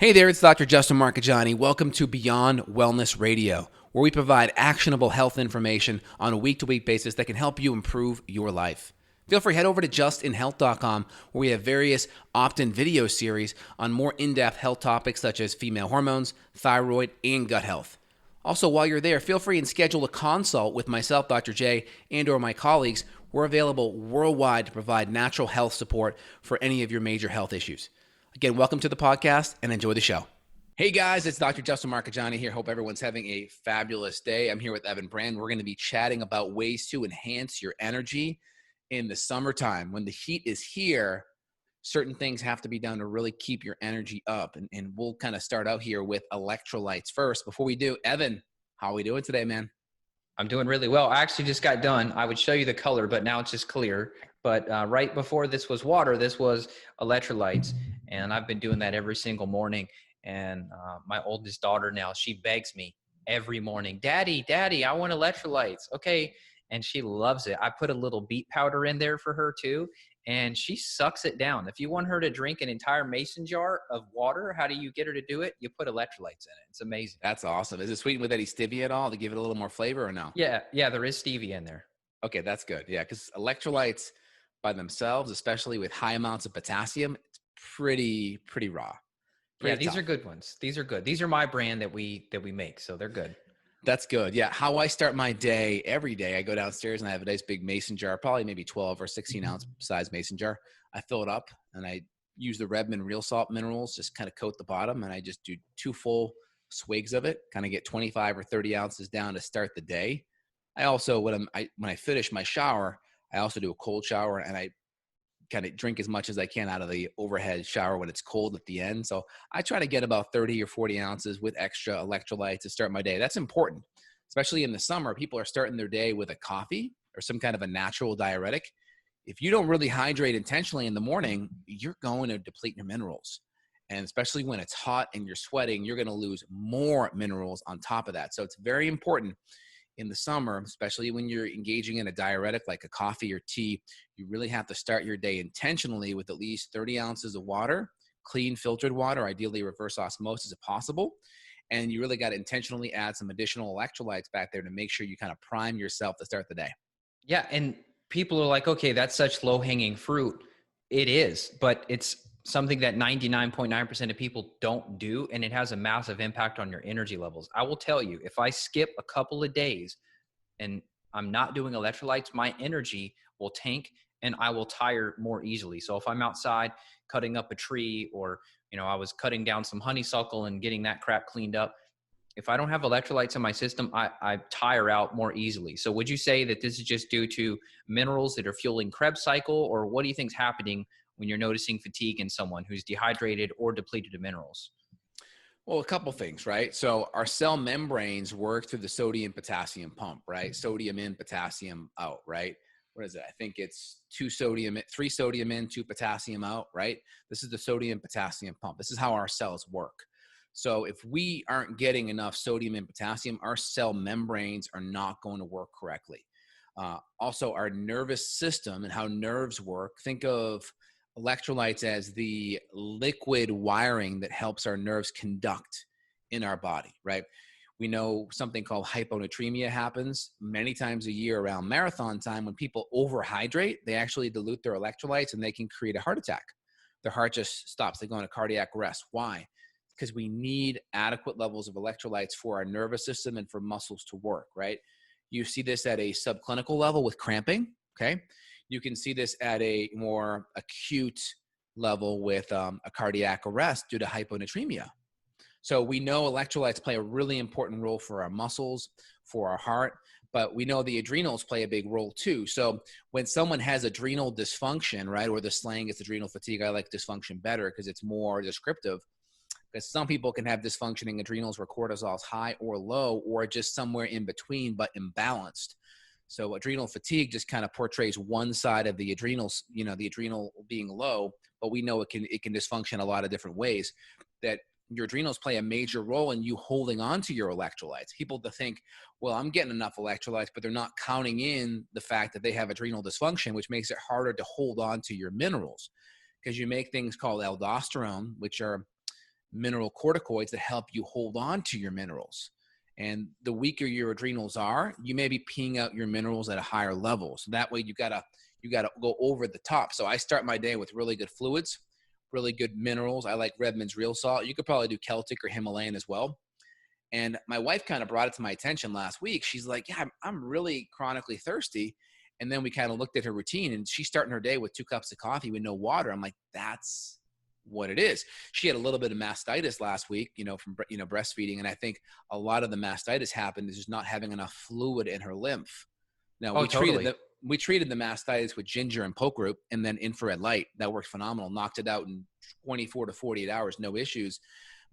Hey there, it's Dr. Justin Marcagiani. Welcome to Beyond Wellness Radio, where we provide actionable health information on a week-to-week basis that can help you improve your life. Feel free, head over to justinhealth.com, where we have various opt-in video series on more in-depth health topics such as female hormones, thyroid, and gut health. Also, while you're there, feel free and schedule a consult with myself, Dr. J, and or my colleagues. We're available worldwide to provide natural health support for any of your major health issues. Again, welcome to the podcast and enjoy the show. Hey guys, it's Dr. Justin Marcagiani here. Hope everyone's having a fabulous day. I'm here with Evan Brand. We're going to be chatting about ways to enhance your energy in the summertime. When the heat is here, certain things have to be done to really keep your energy up. And we'll kind of start out here with electrolytes first. Before we do, Evan, how are we doing today, man? I'm doing really well. I actually just got done. I would show you the color, but now it's just clear. But right before this was water, this was electrolytes. And I've been doing that every single morning. And my oldest daughter now, she begs me every morning, Daddy, I want electrolytes. Okay. And she loves it. I put a little beet powder in there for her too. And she sucks it down. If you want her to drink an entire mason jar of water, how do you get her to do it? You put electrolytes in it. It's amazing. That's awesome. Is it sweetened with any stevia at all to give it a little more flavor or no? Yeah, there is stevia in there. Okay, that's good. Yeah, because electrolytes by themselves, especially with high amounts of potassium, it's pretty raw. Yeah, Pretty these tough. are good ones. These are good. These are my brand that we make, so they're good. That's good. Yeah, how I start my day every day, I go downstairs and I have a nice big mason jar, probably maybe 12 or 16 ounce size mason jar. I fill it up and I use the Redmond Real Salt minerals, just kind of coat the bottom, and I just do 2 full swigs of it, kind of get 25 or 30 ounces down to start the day. I also, when I finish my shower, I also do a cold shower and I kind of drink as much as I can out of the overhead shower when it's cold at the end. So I try to get about 30 or 40 ounces with extra electrolytes to start my day. That's important, especially in the summer. People are starting their day with a coffee or some kind of a natural diuretic. If you don't really hydrate intentionally in the morning, you're going to deplete your minerals. And especially when it's hot and you're sweating, you're going to lose more minerals on top of that. So it's very important in the summer, especially when you're engaging in a diuretic like a coffee or tea, you really have to start your day intentionally with at least 30 ounces of water, clean filtered water, ideally reverse osmosis if possible. And you really got to intentionally add some additional electrolytes back there to make sure you kind of prime yourself to start the day. Yeah, and people are like, okay, that's such low-hanging fruit. It is, but it's something that 99.9% of people don't do, and it has a massive impact on your energy levels. I will tell you, if I skip a couple of days and I'm not doing electrolytes, my energy will tank and I will tire more easily. So if I'm outside cutting up a tree, or I was cutting down some honeysuckle and getting that crap cleaned up, if I don't have electrolytes in my system, I tire out more easily. So would you say that this is just due to minerals that are fueling Krebs cycle, or what do you think is happening when you're noticing fatigue in someone who's dehydrated or depleted of minerals? Well, a couple things, right? So our cell membranes work through the sodium potassium pump, right? Sodium in, potassium out, right? What is it? I think it's 3 sodium in, 2 potassium out, right? This is the sodium potassium pump. This is how our cells work. So if we aren't getting enough sodium and potassium, our cell membranes are not going to work correctly. Also, our nervous system and how nerves work, think of electrolytes as the liquid wiring that helps our nerves conduct in our body, right? We know something called hyponatremia happens many times a year around marathon time. When people overhydrate, they actually dilute their electrolytes and they can create a heart attack. Their heart just stops. They go into cardiac arrest. Why? Because we need adequate levels of electrolytes for our nervous system and for muscles to work, right? You see this at a subclinical level with cramping, okay? You can see this at a more acute level with a cardiac arrest due to hyponatremia. So we know electrolytes play a really important role for our muscles, for our heart, but we know the adrenals play a big role too. So when someone has adrenal dysfunction, right, or the slang is adrenal fatigue, I like dysfunction better because it's more descriptive. Because some people can have dysfunctioning adrenals where cortisol is high or low, or just somewhere in between but imbalanced. So adrenal fatigue just kind of portrays one side of the adrenals, the adrenal being low, but we know it can dysfunction a lot of different ways. That your adrenals play a major role in you holding on to your electrolytes. People to think, well, I'm getting enough electrolytes, but they're not counting in the fact that they have adrenal dysfunction, which makes it harder to hold on to your minerals. Because you make things called aldosterone, which are mineral corticoids that help you hold on to your minerals. And the weaker your adrenals are, you may be peeing out your minerals at a higher level. So that way you gotta go over the top. So I start my day with really good fluids, really good minerals. I like Redmond's real salt. You could probably do Celtic or Himalayan as well. And my wife kind of brought it to my attention last week. She's like, yeah, I'm really chronically thirsty. And then we kind of looked at her routine, and she's starting her day with 2 cups of coffee with no water. I'm like, that's what it is. She had a little bit of mastitis last week, from, breastfeeding. And I think a lot of the mastitis happened is just not having enough fluid in her lymph. Now Oh, totally. we treated the mastitis with ginger and poke root and then infrared light. That worked phenomenal. Knocked it out in 24 to 48 hours, no issues.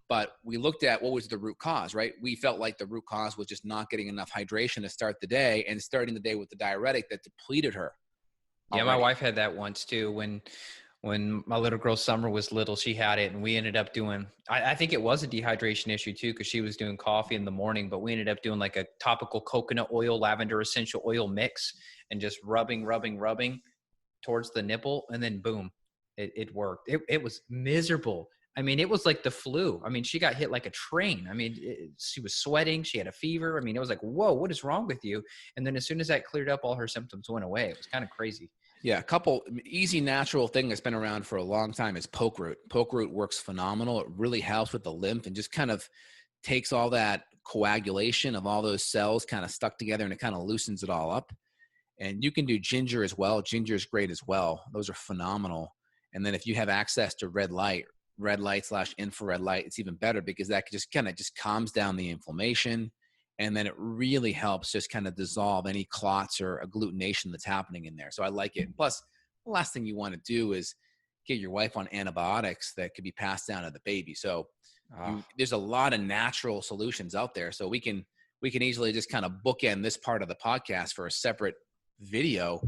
But we looked at what was the root cause, right? We felt like the root cause was just not getting enough hydration to start the day, and starting the day with the diuretic that depleted her Yeah, already. my wife had that once too. When my little girl Summer was little, she had it, and we ended up doing, I think it was a dehydration issue too, because she was doing coffee in the morning, but we ended up doing like a topical coconut oil, lavender essential oil mix, and just rubbing towards the nipple, and then boom, it worked. It was miserable. I mean, it was like the flu. I mean, she got hit like a train. I mean, she was sweating. She had a fever. I mean, it was like, whoa, what is wrong with you? And then as soon as that cleared up, all her symptoms went away. It was kind of crazy. Yeah, a couple easy natural thing that's been around for a long time is poke root. Poke root works phenomenal. It really helps with the lymph and just kind of takes all that coagulation of all those cells kind of stuck together, and it kind of loosens it all up. And you can do ginger as well. Ginger is great as well. Those are phenomenal. And then if you have access to red light / infrared light, it's even better, because that just kind of just calms down the inflammation. And then it really helps just kind of dissolve any clots or agglutination that's happening in there. So I like it. And plus, the last thing you want to do is get your wife on antibiotics that could be passed down to the baby. So there's a lot of natural solutions out there. So we can easily just kind of bookend this part of the podcast for a separate video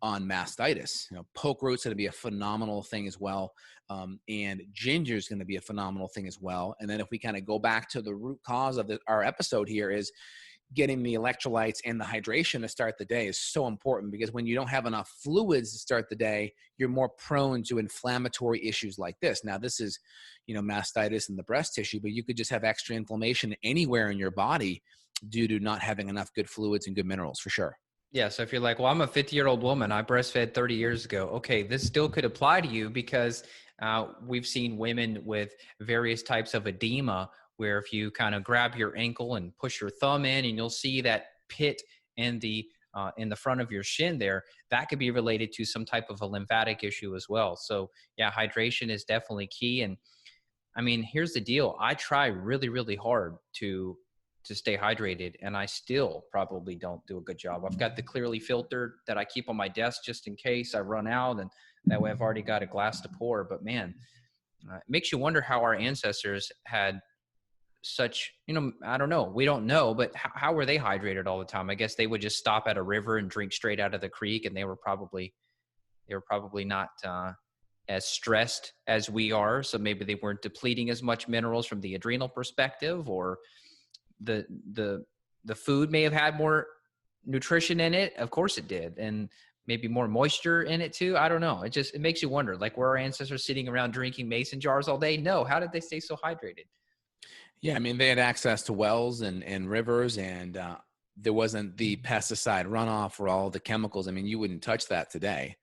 on mastitis. Poke root's going to be a phenomenal thing as well. And ginger is going to be a phenomenal thing as well. And then if we kind of go back to the root cause of our episode here, is getting the electrolytes and the hydration to start the day is so important, because when you don't have enough fluids to start the day, you're more prone to inflammatory issues like this. Now, this is, mastitis in the breast tissue, but you could just have extra inflammation anywhere in your body due to not having enough good fluids and good minerals, for sure. Yeah. So if you're like, well, I'm a 50-year-old woman, I breastfed 30 years ago. Okay. This still could apply to you, because we've seen women with various types of edema, where if you kind of grab your ankle and push your thumb in, and you'll see that pit in the front of your shin there, that could be related to some type of a lymphatic issue as well. So yeah, hydration is definitely key. And I mean, here's the deal. I try really, really hard to stay hydrated, and I still probably don't do a good job. I've got the clearly filtered that I keep on my desk just in case I run out, and that way I've already got a glass to pour. But man, it makes you wonder how our ancestors had such, I don't know, we don't know, but how were they hydrated all the time? I guess they would just stop at a river and drink straight out of the creek, and they were probably not as stressed as we are. So maybe they weren't depleting as much minerals from the adrenal perspective, or the food may have had more nutrition in it. Of course it did. And maybe more moisture in it too. I don't know. It makes you wonder, like, were our ancestors sitting around drinking mason jars all day? No. How did they stay so hydrated? Yeah. I mean, they had access to wells and rivers, and there wasn't the pesticide runoff or all the chemicals. I mean, you wouldn't touch that today.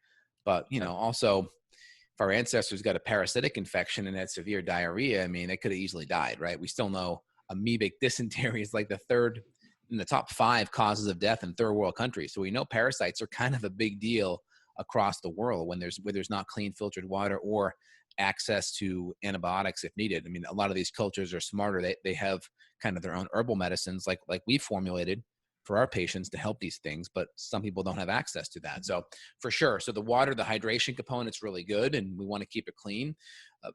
But, also, if our ancestors got a parasitic infection and had severe diarrhea, I mean, they could have easily died, right? We still know amoebic dysentery is like the third in the top 5 causes of death in third world countries. So we know parasites are kind of a big deal across the world where there's not clean filtered water or access to antibiotics if needed. I mean, a lot of these cultures are smarter. They have kind of their own herbal medicines like we formulated for our patients to help these things, but some people don't have access to that. So for sure. So the water, the hydration component's really good, and we want to keep it clean.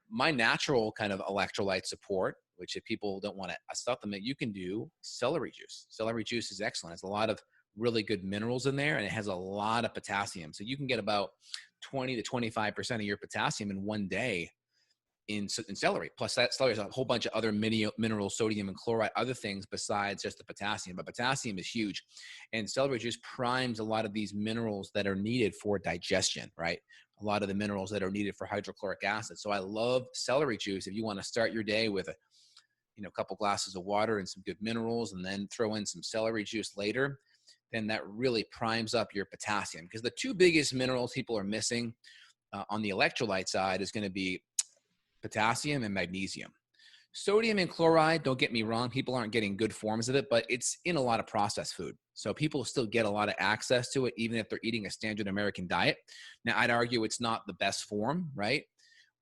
My natural kind of electrolyte support, which if people don't want a supplement, you can do celery juice. Celery juice is excellent. It's a lot of really good minerals in there, and it has a lot of potassium. So you can get about 20 to 25% of your potassium in one day in celery. Plus that celery has a whole bunch of other minerals, sodium and chloride, other things besides just the potassium. But potassium is huge. And celery juice primes a lot of these minerals that are needed for digestion, right? A lot of the minerals that are needed for hydrochloric acid. So I love celery juice. If you want to start your day with a couple glasses of water and some good minerals, and then throw in some celery juice later, then that really primes up your potassium. Because the two biggest minerals people are missing on the electrolyte side is going to be potassium and magnesium. Sodium and chloride, don't get me wrong, people aren't getting good forms of it, but it's in a lot of processed food. So people still get a lot of access to it, even if they're eating a standard American diet. Now, I'd argue it's not the best form, right?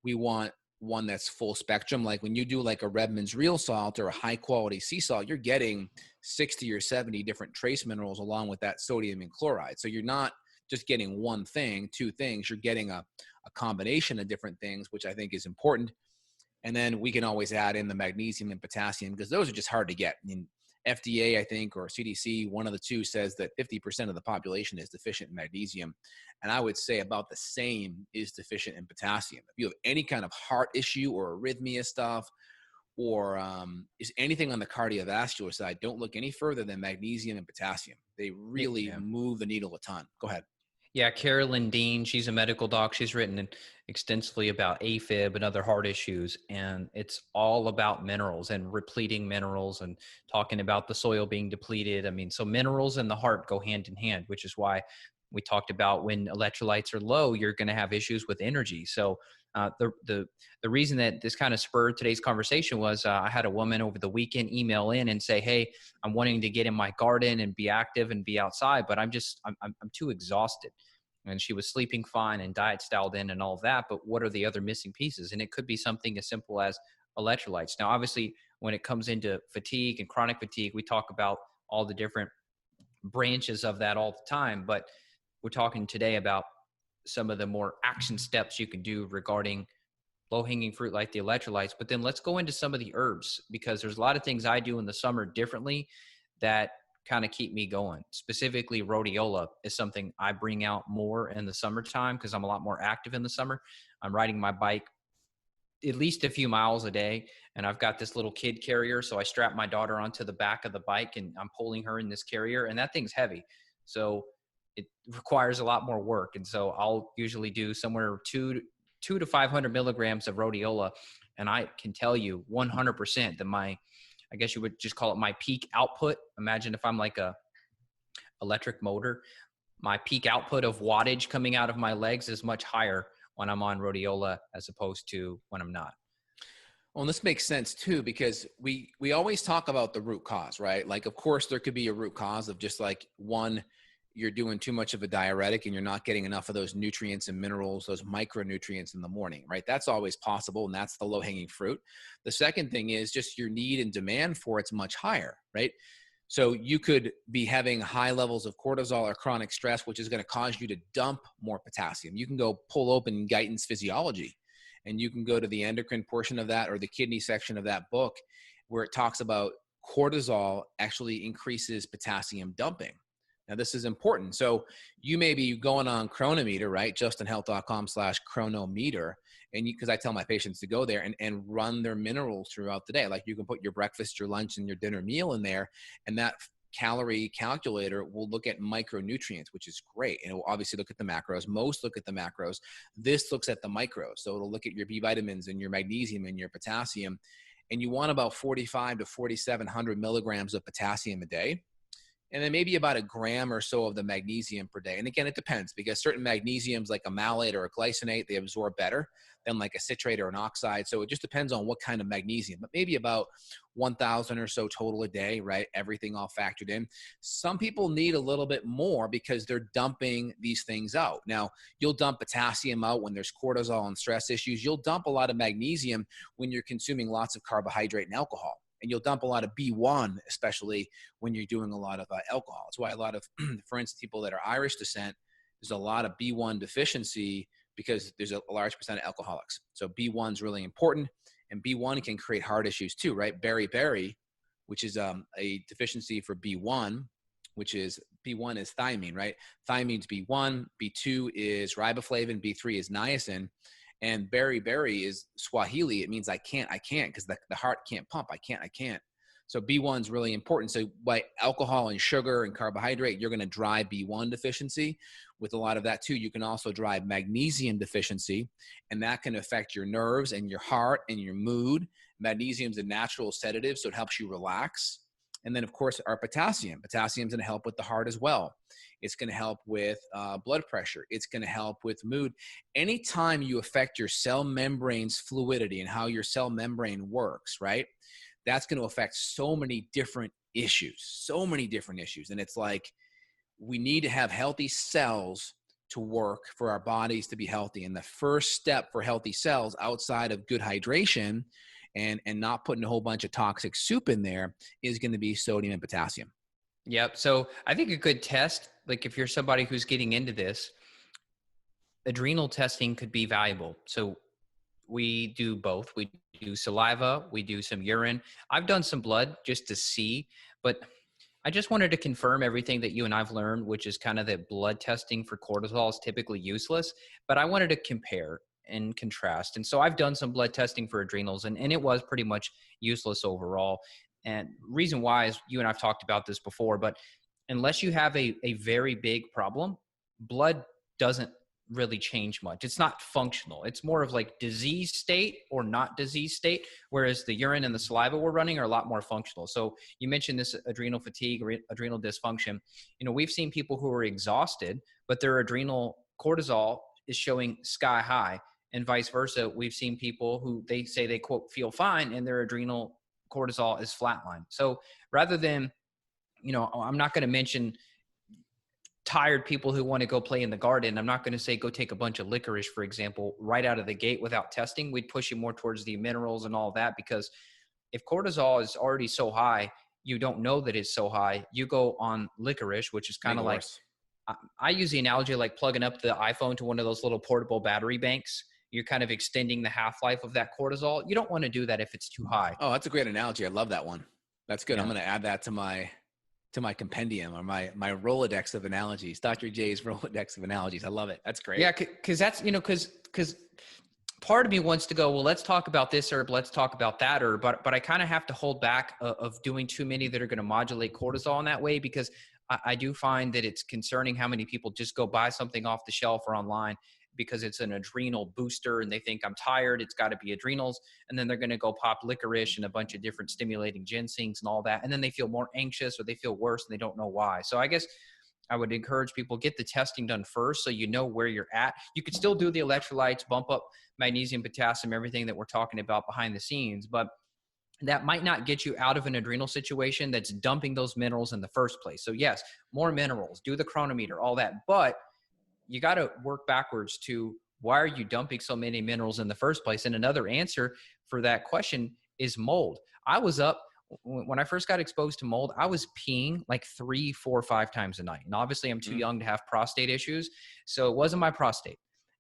We want one that's full spectrum. Like when you do like a Redmond's real salt or a high quality sea salt, you're getting 60 or 70 different trace minerals along with that sodium and chloride. So you're not just getting one thing, two things, you're getting a combination of different things, which I think is important. And then we can always add in the magnesium and potassium because those are just hard to get. I mean, FDA, I think, or CDC, one of the two says that 50% of the population is deficient in magnesium. And I would say about the same is deficient in potassium. If you have any kind of heart issue or arrhythmia stuff, or is anything on the cardiovascular side, don't look any further than magnesium and potassium. They really move the needle a ton. Go ahead. Yeah, Carolyn Dean, she's a medical doc. She's written extensively about AFib and other heart issues. And it's all about minerals and repleting minerals and talking about the soil being depleted. I mean, so minerals and the heart go hand in hand, which is why we talked about when electrolytes are low, you're going to have issues with energy. So the reason that this kind of spurred today's conversation was I had a woman over the weekend email in and say, hey, I'm wanting to get in my garden and be active and be outside, but I'm too exhausted. And she was sleeping fine and diet styled in and all of that. But what are the other missing pieces? And it could be something as simple as electrolytes. Now, obviously, when it comes into fatigue and chronic fatigue, we talk about all the different branches of that all the time. But we're talking today about some of the more action steps you can do regarding low-hanging fruit like the electrolytes. But then let's go into some of the herbs, because there's a lot of things I do in the summer differently that kind of keep me going. Specifically, rhodiola is something I bring out more in the summertime because I'm a lot more active in the summer. I'm riding my bike at least a few miles a day, and I've got this little kid carrier. So I strap my daughter onto the back of the bike and I'm pulling her in this carrier, and that thing's heavy. So it requires a lot more work. And so I'll usually do somewhere 2 to 500 milligrams of rhodiola. And I can tell you 100% that I guess you would just call it my peak output. Imagine if I'm like a electric motor, my peak output of wattage coming out of my legs is much higher when I'm on rhodiola as opposed to when I'm not. Well, and this makes sense too, because we always talk about the root cause, right? Like, of course, there could be a root cause of just like one, you're doing too much of a diuretic and you're not getting enough of those nutrients and minerals, those micronutrients in the morning, right? That's always possible. And that's the low hanging fruit. The second thing is just your need and demand for it's much higher, right? So you could be having high levels of cortisol or chronic stress, which is going to cause you to dump more potassium. You can go pull open Guyton's Physiology, and you can go to the endocrine portion of that or the kidney section of that book where it talks about cortisol actually increases potassium dumping. Now, this is important. So you may be going on Chronometer, right? justinhealth.com/chronometer. And because I tell my patients to go there and run their minerals throughout the day. Like you can put your breakfast, your lunch, and your dinner meal in there. And that calorie calculator will look at micronutrients, which is great. And it will obviously look at the macros. Most look at the macros. This looks at the micros. So it'll look at your B vitamins and your magnesium and your potassium. And you want about 4,500 to 4,700 milligrams of potassium a day. And then maybe about a gram or so of the magnesium per day. And again, it depends because certain magnesiums like a malate or a glycinate, they absorb better than like a citrate or an oxide. So it just depends on what kind of magnesium, but maybe about 1,000 or so total a day, right? Everything all factored in. Some people need a little bit more because they're dumping these things out. Now, you'll dump potassium out when there's cortisol and stress issues. You'll dump a lot of magnesium when you're consuming lots of carbohydrate and alcohol. And you'll dump a lot of B1, especially when you're doing a lot of alcohol. That's why a lot of, for instance, people that are Irish descent, there's a lot of B1 deficiency because there's a large percent of alcoholics. So B1 is really important, and B1 can create heart issues too, right? Beriberi, which is a deficiency for B1, which is B1 is thiamine, right? Thiamine's B1, B2 is riboflavin, B3 is niacin. And berry is Swahili. It means I can't, because the heart can't pump. I can't. So B1 is really important. So by alcohol and sugar and carbohydrate, you're going to drive B1 deficiency. With a lot of that too, you can also drive magnesium deficiency, and that can affect your nerves and your heart and your mood. Magnesium is a natural sedative, so it helps you relax. And then, of course, our potassium. Potassium is going to help with the heart as well. It's going to help with blood pressure. It's going to help with mood. Anytime you affect your cell membrane's fluidity and how your cell membrane works, right? That's going to affect so many different issues. And it's like, we need to have healthy cells to work for our bodies to be healthy. And the first step for healthy cells, outside of good hydration and not putting a whole bunch of toxic soup in there, is going to be sodium and potassium. Yep. So I think a good test, like if you're somebody who's getting into this, adrenal testing could be valuable. So we do both. We do saliva, we do some urine. I've done some blood just to see, but I just wanted to confirm everything that you and I've learned, which is kind of that blood testing for cortisol is typically useless, but I wanted to compare and contrast. And so I've done some blood testing for adrenals, and it was pretty much useless overall. And reason why is, you and I've talked about this before, but unless you have a very big problem, blood doesn't really change much. It's not functional. It's more of like disease state or not disease state, whereas the urine and the saliva we're running are a lot more functional. So you mentioned this adrenal fatigue or adrenal dysfunction. You know, we've seen people who are exhausted, but their adrenal cortisol is showing sky high, and vice versa. We've seen people who they say they quote feel fine and their adrenal cortisol is flatline. So rather than, you know, I'm not going to mention tired people who want to go play in the garden. I'm not going to say go take a bunch of licorice, for example, right out of the gate without testing. We'd push you more towards the minerals and all that, because if cortisol is already so high, you don't know that it's so high. You go on licorice, which is kind of like, I use the analogy like plugging up the iPhone to one of those little portable battery banks. You're kind of extending the half-life of that cortisol. You don't want to do that if it's too high. Oh, that's a great analogy. I love that one. That's good. Yeah. I'm going to add that to my compendium, or my Rolodex of analogies, Dr. J's Rolodex of analogies. I love it. That's great. Yeah. Cause that's, you know, cause part of me wants to go, well, let's talk about this herb, let's talk about that herb, but I kind of have to hold back of doing too many that are going to modulate cortisol in that way, because I do find that it's concerning how many people just go buy something off the shelf or online because it's an adrenal booster and they think I'm tired, it's got to be adrenals. And then they're going to go pop licorice and a bunch of different stimulating ginsengs and all that. And then they feel more anxious or they feel worse and they don't know why. So I guess I would encourage people, get the testing done first so you know where you're at. You could still do the electrolytes, bump up magnesium, potassium, everything that we're talking about behind the scenes, but that might not get you out of an adrenal situation that's dumping those minerals in the first place. So yes, more minerals, do the chronometer, all that, but you got to work backwards to, why are you dumping so many minerals in the first place? And another answer for that question is mold. I was up, when I first got exposed to mold, I was peeing like 3, 4, 5 times a night. And obviously I'm too young to have prostate issues. So it wasn't my prostate.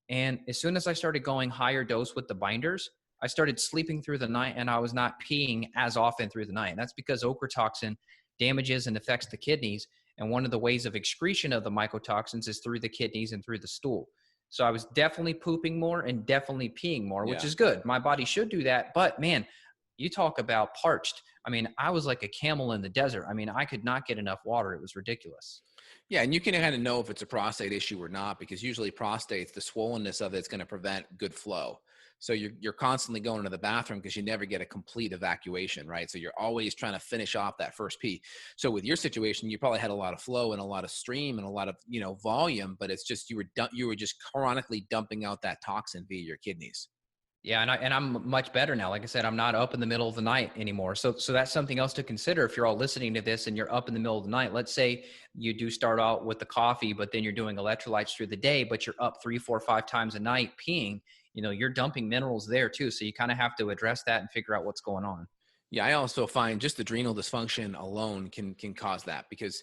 And as soon as I started going higher dose with the binders, I started sleeping through the night and I was not peeing as often through the night. And that's because ochratoxin damages and affects the kidneys. And one of the ways of excretion of the mycotoxins is through the kidneys and through the stool. So I was definitely pooping more and definitely peeing more, which is good. My body should do that. But man, you talk about parched. I mean, I was like a camel in the desert. I mean, I could not get enough water. It was ridiculous. Yeah, and you can kind of know if it's a prostate issue or not, because usually prostates, the swollenness of it's going to prevent good flow. So you're constantly going to the bathroom because you never get a complete evacuation, right? So you're always trying to finish off that first pee. So with your situation, you probably had a lot of flow and a lot of stream and a lot of, you know, volume, but it's just you were just chronically dumping out that toxin via your kidneys. Yeah, and I'm much better now. Like I said, I'm not up in the middle of the night anymore. So that's something else to consider if you're all listening to this and you're up in the middle of the night. Let's say you do start out with the coffee, but then you're doing electrolytes through the day, but you're up 3, 4, 5 times a night peeing. You know, you're dumping minerals there too. So you kind of have to address that and figure out what's going on. Yeah, I also find just adrenal dysfunction alone can cause that, because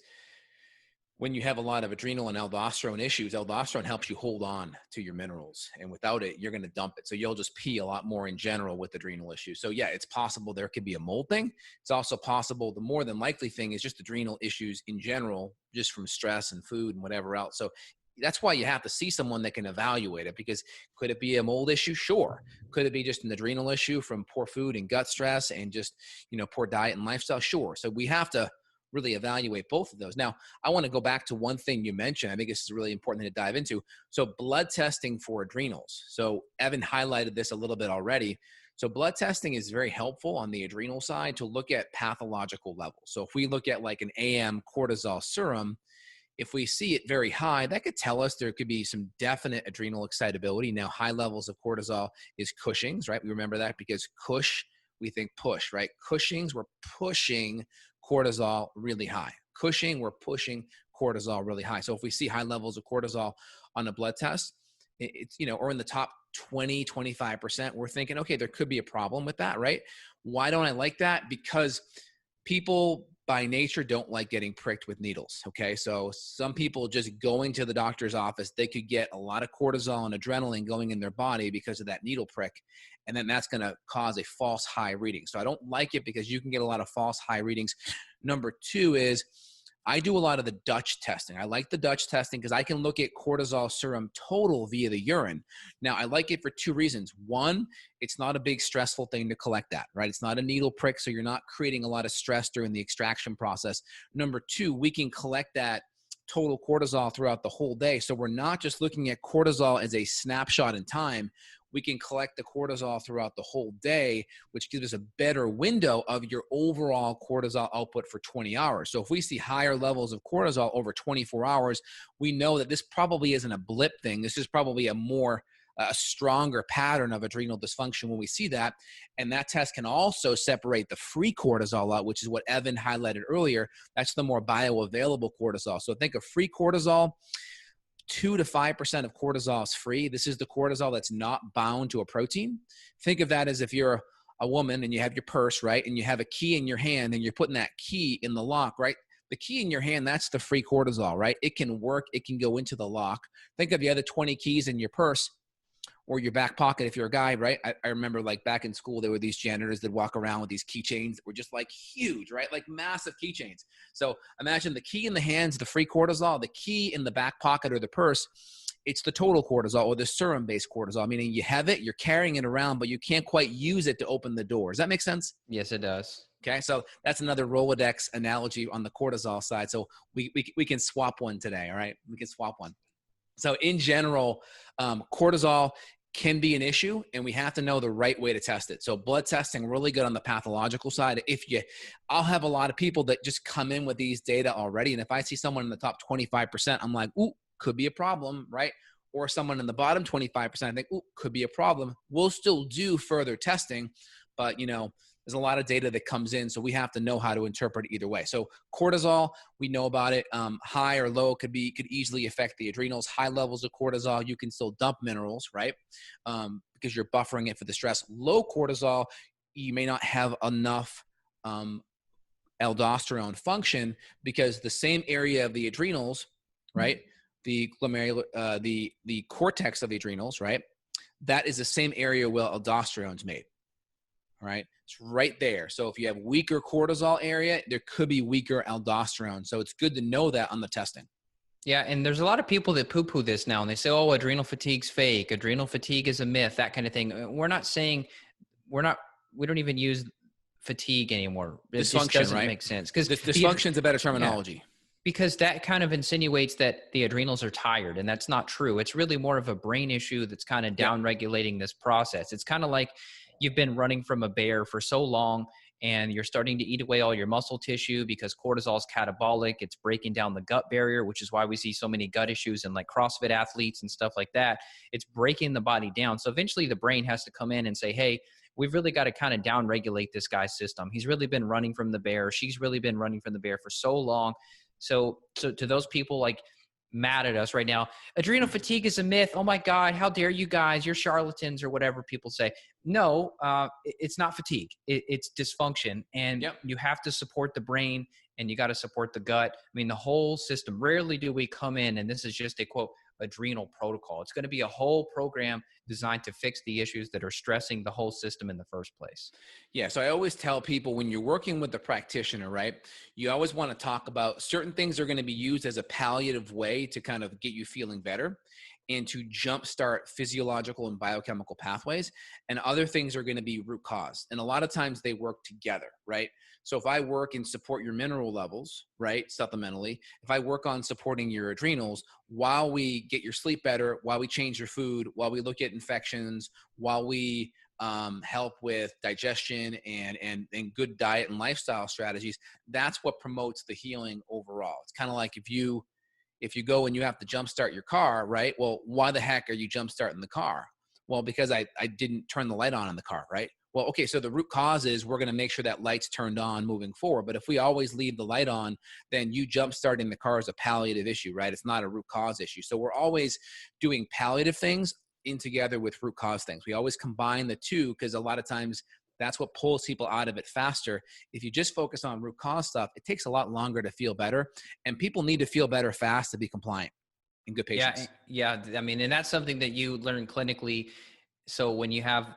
when you have a lot of adrenal and aldosterone issues, aldosterone helps you hold on to your minerals, and without it, you're going to dump it. So you'll just pee a lot more in general with adrenal issues. So yeah, it's possible there could be a mold thing. It's also possible, the more than likely thing is just adrenal issues in general, just from stress and food and whatever else. So that's why you have to see someone that can evaluate it, because could it be a mold issue? Sure. Could it be just an adrenal issue from poor food and gut stress and just, poor diet and lifestyle? Sure. So we have to really evaluate both of those. Now, I want to go back to one thing you mentioned. I think this is really important to dive into. So blood testing for adrenals. So Evan highlighted this a little bit already. So blood testing is very helpful on the adrenal side to look at pathological levels. So if we look at like an AM cortisol serum, if we see it very high, that could tell us there could be some definite adrenal excitability. Now, high levels of cortisol is Cushing's, right? We remember that because Cush, we think push, right? Cushing's, we're pushing cortisol really high. Cushing, we're pushing cortisol really high. So if we see high levels of cortisol on a blood test, it's, or in the top 20, 25%, we're thinking, okay, there could be a problem with that, right? Why don't I like that? Because people by nature don't like getting pricked with needles. Okay. So some people just going to the doctor's office, they could get a lot of cortisol and adrenaline going in their body because of that needle prick. And then that's going to cause a false high reading. So I don't like it because you can get a lot of false high readings. Number two is I do a lot of the Dutch testing. I like the Dutch testing because I can look at cortisol serum total via the urine. Now, I like it for two reasons. One, it's not a big stressful thing to collect that, right? It's not a needle prick, so you're not creating a lot of stress during the extraction process. Number two, we can collect that total cortisol throughout the whole day. So we're not just looking at cortisol as a snapshot in time. We can collect the cortisol throughout the whole day, which gives us a better window of your overall cortisol output for 20 hours. So if we see higher levels of cortisol over 24 hours, we know that this probably isn't a blip thing. This is probably a stronger pattern of adrenal dysfunction when we see that. And that test can also separate the free cortisol out, which is what Evan highlighted earlier. That's the more bioavailable cortisol. So think of free cortisol. 2 to 5% of cortisol is free. This is the cortisol that's not bound to a protein. Think of that as if you're a woman and you have your purse, right? And you have a key in your hand and you're putting that key in the lock, right? The key in your hand, that's the free cortisol, right? It can work. It can go into the lock. Think of the other 20 keys in your purse or your back pocket if you're a guy, right? I remember like back in school, there were these janitors that walk around with these keychains that were just like huge, right? Like massive keychains. So imagine the key in the hands, the free cortisol, the key in the back pocket or the purse, it's the total cortisol or the serum-based cortisol, meaning you have it, you're carrying it around, but you can't quite use it to open the door. Does that make sense? Yes, it does. Okay, so that's another Rolodex analogy on the cortisol side. So we can swap one today, all right? We can swap one. So in general, cortisol can be an issue and we have to know the right way to test it. So blood testing, really good on the pathological side. I'll have a lot of people that just come in with these data already. And if I see someone in the top 25%, I'm like, ooh, could be a problem, right? Or someone in the bottom 25%, I think, ooh, could be a problem. We'll still do further testing, but there's a lot of data that comes in, so we have to know how to interpret it either way. So cortisol, we know about it. High or low could easily affect the adrenals. High levels of cortisol, you can still dump minerals, right? Because you're buffering it for the stress. Low cortisol, you may not have enough aldosterone function because the same area of the adrenals, right? The glomerular, the cortex of the adrenals, right? That is the same area where aldosterone's made. Right? It's right there. So if you have weaker cortisol area, there could be weaker aldosterone. So it's good to know that on the testing. Yeah. And there's a lot of people that poo-poo this now and they say, oh, adrenal fatigue's fake. Adrenal fatigue is a myth, that kind of thing. We're not saying, we don't even use fatigue anymore. It just doesn't make sense. Because dysfunction is a better terminology. Yeah, because that kind of insinuates that the adrenals are tired, and that's not true. It's really more of a brain issue that's kind of down-regulating this process. It's kind of like you've been running from a bear for so long and you're starting to eat away all your muscle tissue because cortisol is catabolic. It's breaking down the gut barrier, which is why we see so many gut issues in like CrossFit athletes and stuff like that. It's breaking the body down. So eventually the brain has to come in and say, hey, we've really got to kind of down-regulate this guy's system. He's really been running from the bear. She's really been running from the bear for so long. So to those people like mad at us right now, adrenal fatigue is a myth. Oh my God, how dare you guys? You're charlatans or whatever people say. No, it's not fatigue. It's dysfunction. And you have to support the brain and you got to support the gut. I mean, the whole system. Rarely do we come in, and this is just a quote, adrenal protocol. It's going to be a whole program designed to fix the issues that are stressing the whole system in the first place. Yeah. So I always tell people when you're working with the practitioner, right, you always want to talk about certain things are going to be used as a palliative way to kind of get you feeling better and to jumpstart physiological and biochemical pathways. And other things are going to be root cause. And a lot of times they work together, right? So if I work and support your mineral levels, right, supplementally, if I work on supporting your adrenals while we get your sleep better, while we change your food, while we look at infections, while we help with digestion and good diet and lifestyle strategies, that's what promotes the healing overall. It's kind of like if you go and you have to jumpstart your car, right? Well, why the heck are you jumpstarting the car? Well, because I didn't turn the light on in the car, right? Well, okay, so the root cause is we're going to make sure that light's turned on moving forward. But if we always leave the light on, then you jumpstarting the car is a palliative issue, right? It's not a root cause issue. So we're always doing palliative things in together with root cause things. We always combine the two because a lot of times that's what pulls people out of it faster. If you just focus on root cause stuff, it takes a lot longer to feel better. And people need to feel better fast to be compliant and good Yeah, patients. yeah. I mean, and that's something that you learn clinically. So when you have,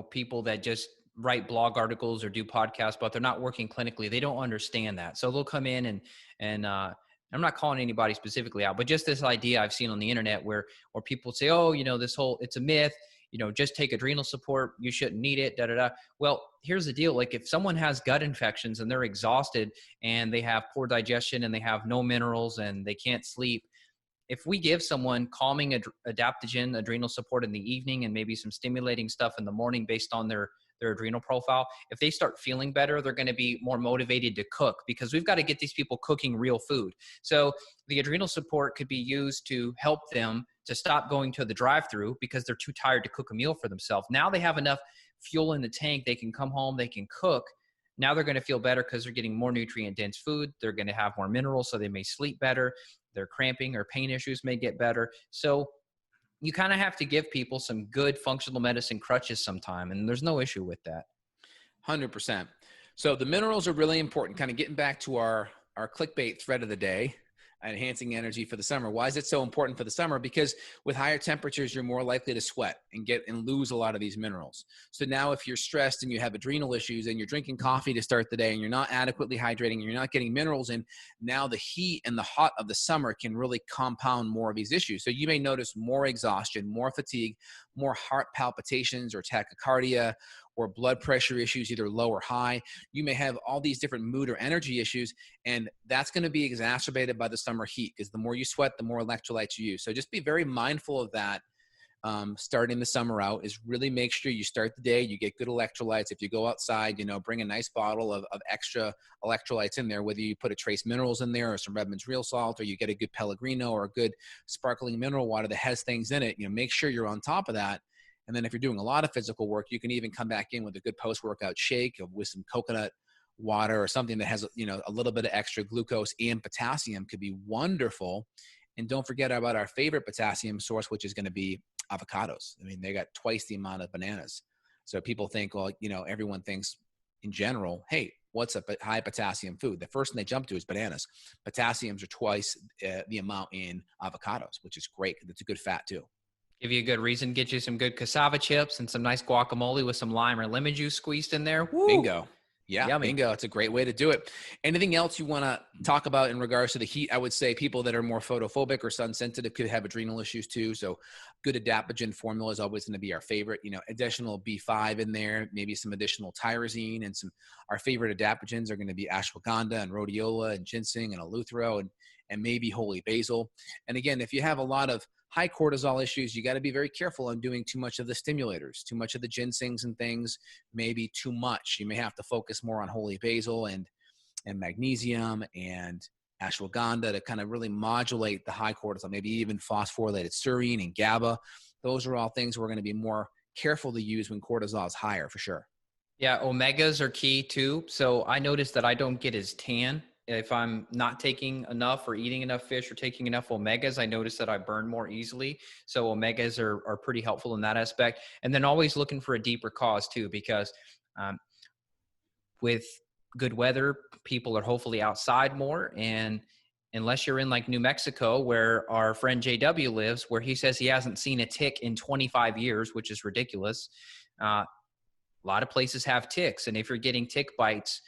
people that just write blog articles or do podcasts, but they're not working clinically, they don't understand that. So they'll come in and I'm not calling anybody specifically out, but just this idea I've seen on the internet where people say, oh, this whole, it's a myth, just take adrenal support. You shouldn't need it, da, da, da. Well, here's the deal. Like if someone has gut infections and they're exhausted and they have poor digestion and they have no minerals and they can't sleep, if we give someone calming adaptogen adrenal support in the evening and maybe some stimulating stuff in the morning based on their adrenal profile, if they start feeling better, they're going to be more motivated to cook because we've got to get these people cooking real food. So the adrenal support could be used to help them to stop going to the drive-through because they're too tired to cook a meal for themselves. Now they have enough fuel in the tank. They can come home, they can cook. Now they're going to feel better because they're getting more nutrient dense food. They're going to have more minerals, so they may sleep better. Their cramping or pain issues may get better. So you kind of have to give people some good functional medicine crutches sometime, and there's no issue with that. 100%. So the minerals are really important. Kind of getting back to our clickbait thread of the day, enhancing energy for the summer. Why is it so important for the summer? Because with higher temperatures, you're more likely to sweat and lose a lot of these minerals. So now if you're stressed and you have adrenal issues and you're drinking coffee to start the day and you're not adequately hydrating and you're not getting minerals in, now the heat and the hot of the summer can really compound more of these issues. So you may notice more exhaustion, more fatigue, more heart palpitations or tachycardia, or blood pressure issues, either low or high. You may have all these different mood or energy issues, and that's going to be exacerbated by the summer heat because the more you sweat, the more electrolytes you use. So just be very mindful of that. Starting the summer out is really make sure you start the day, you get good electrolytes. If you go outside, bring a nice bottle of extra electrolytes in there, whether you put a trace minerals in there or some Redmond's real salt, or you get a good Pellegrino or a good sparkling mineral water that has things in it. Make sure you're on top of that. And then if you're doing a lot of physical work, you can even come back in with a good post-workout shake with some coconut water or something that has, a little bit of extra glucose and potassium could be wonderful. And don't forget about our favorite potassium source, which is going to be avocados. I mean, they got twice the amount of bananas. So people think, well, everyone thinks in general, hey, what's a high potassium food? The first thing they jump to is bananas. Potassiums are twice the amount in avocados, which is great because it's a good fat too. Give you a good reason, get you some good cassava chips and some nice guacamole with some lime or lemon juice squeezed in there. Woo! Bingo. Yeah, Yummy. bingo. It's a great way to do it. Anything else you want to talk about in regards to the heat? I would say people that are more photophobic or sun sensitive could have adrenal issues too. So good adaptogen formula is always going to be our favorite. Additional B5 in there, maybe some additional tyrosine, and our favorite adaptogens are going to be ashwagandha and rhodiola and ginseng and eleuthero and maybe holy basil. And again, if you have a lot of high cortisol issues, you got to be very careful on doing too much of the stimulators, too much of the ginsengs and things, maybe too much. You may have to focus more on holy basil and magnesium and ashwagandha to kind of really modulate the high cortisol, maybe even phosphorylated serine and GABA. Those are all things we're going to be more careful to use when cortisol is higher for sure. Yeah, omegas are key too. So I noticed that I don't get as tan if I'm not taking enough or eating enough fish or taking enough omegas. I notice that I burn more easily. So omegas are pretty helpful in that aspect. And then always looking for a deeper cause too, because with good weather, people are hopefully outside more. And unless you're in like New Mexico, where our friend JW lives, where he says he hasn't seen a tick in 25 years, which is ridiculous. A lot of places have ticks. And if you're getting tick bites,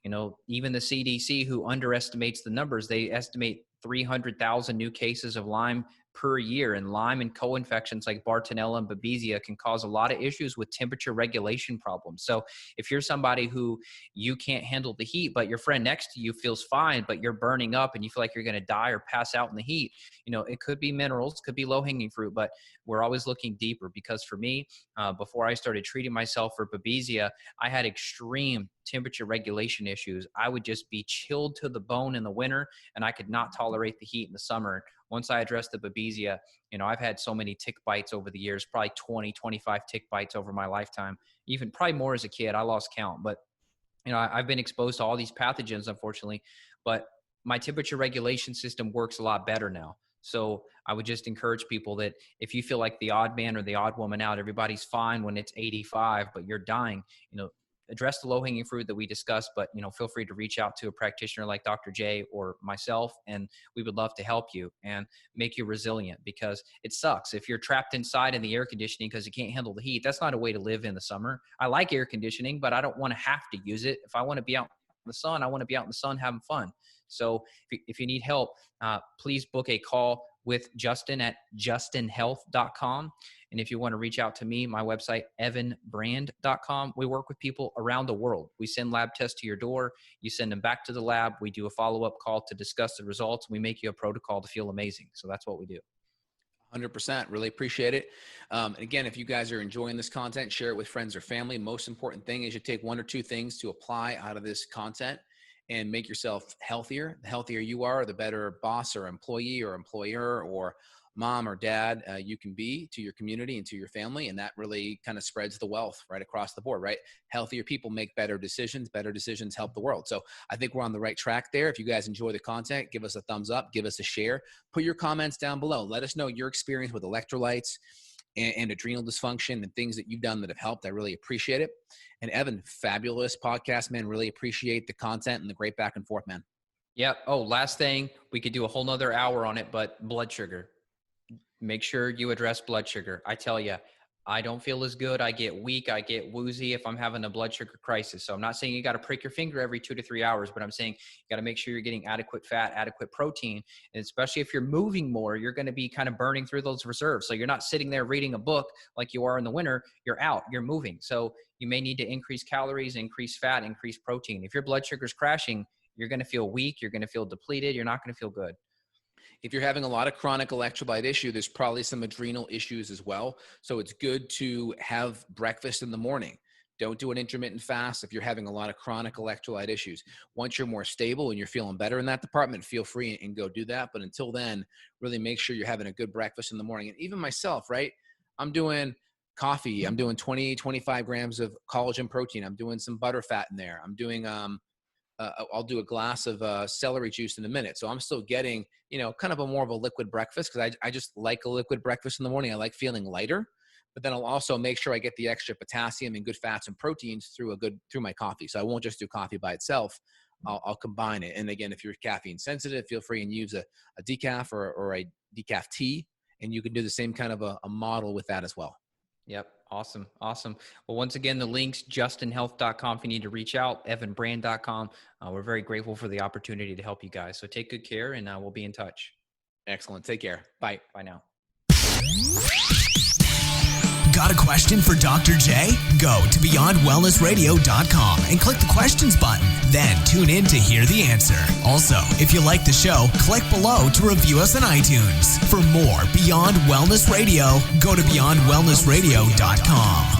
even the CDC, who underestimates the numbers, they estimate 300,000 new cases of Lyme per year. And Lyme and co-infections like Bartonella and Babesia can cause a lot of issues with temperature regulation problems. So if you're somebody who you can't handle the heat, but your friend next to you feels fine, but you're burning up and you feel like you're going to die or pass out in the heat, it could be minerals, could be low-hanging fruit, but we're always looking deeper. Because for me, before I started treating myself for Babesia, I had extreme temperature regulation issues. I would just be chilled to the bone in the winter, and I could not tolerate the heat in the summer. Once I addressed the Babesia, I've had so many tick bites over the years, probably 20, 25 tick bites over my lifetime, even probably more as a kid. I lost count, but I've been exposed to all these pathogens, unfortunately, but my temperature regulation system works a lot better now. So I would just encourage people that if you feel like the odd man or the odd woman out, everybody's fine when it's 85, but you're dying, address the low-hanging fruit that we discussed, but feel free to reach out to a practitioner like Dr. J or myself, and we would love to help you and make you resilient, because it sucks if you're trapped inside in the air conditioning because you can't handle the heat. That's not a way to live in the summer. I like air conditioning, but I don't want to have to use it. If I want to be out in the sun, I want to be out in the sun having fun. So if you need help, please book a call with Justin at justinhealth.com. And if you want to reach out to me, my website, evanbrand.com. We work with people around the world. We send lab tests to your door. You send them back to the lab. We do a follow-up call to discuss the results. We make you a protocol to feel amazing. So that's what we do. 100%. Really appreciate it. And again, if you guys are enjoying this content, share it with friends or family. Most important thing is you take one or two things to apply out of this content and make yourself healthier. The healthier you are, the better boss or employee or employer or mom or dad you can be to your community and to your family. And that really kind of spreads the wealth right across the board, right? Healthier people make better decisions help the world. So I think we're on the right track there. If you guys enjoy the content, give us a thumbs up, give us a share, put your comments down below. Let us know your experience with electrolytes and adrenal dysfunction and things that you've done that have helped. I really appreciate it. And Evan, fabulous podcast, man. Really appreciate the content and the great back and forth, man. Yeah. Oh, last thing, we could do a whole nother hour on it, but blood sugar. Make sure you address blood sugar. I tell you, I don't feel as good. I get weak. I get woozy if I'm having a blood sugar crisis. So I'm not saying you got to prick your finger every 2 to 3 hours, but I'm saying you got to make sure you're getting adequate fat, adequate protein. And especially if you're moving more, you're going to be kind of burning through those reserves. So you're not sitting there reading a book like you are in the winter. You're out, you're moving. So you may need to increase calories, increase fat, increase protein. If your blood sugar is crashing, you're going to feel weak. You're going to feel depleted. You're not going to feel good. If you're having a lot of chronic electrolyte issue, there's probably some adrenal issues as well. So it's good to have breakfast in the morning. Don't do an intermittent fast if you're having a lot of chronic electrolyte issues. Once you're more stable and you're feeling better in that department, feel free and go do that. But until then, really make sure you're having a good breakfast in the morning. And even myself, right? I'm doing coffee. I'm doing 20, 25 grams of collagen protein. I'm doing some butter fat in there. I'm doing, I'll do a glass of celery juice in a minute. So I'm still getting, kind of a more of a liquid breakfast, because I just like a liquid breakfast in the morning. I like feeling lighter, but then I'll also make sure I get the extra potassium and good fats and proteins through my coffee. So I won't just do coffee by itself. I'll combine it. And again, if you're caffeine sensitive, feel free and use a decaf or a decaf tea, and you can do the same kind of a model with that as well. Yep. Awesome. Well, once again, the links, justinhealth.com if you need to reach out, evanbrand.com. We're very grateful for the opportunity to help you guys. So take good care, and we'll be in touch. Excellent. Take care. Bye. Bye now. Got a question for Dr. J? Go to beyondwellnessradio.com and click the questions button. Then tune in to hear the answer. Also, if you like the show, click below to review us on iTunes. For more Beyond Wellness Radio, go to beyondwellnessradio.com.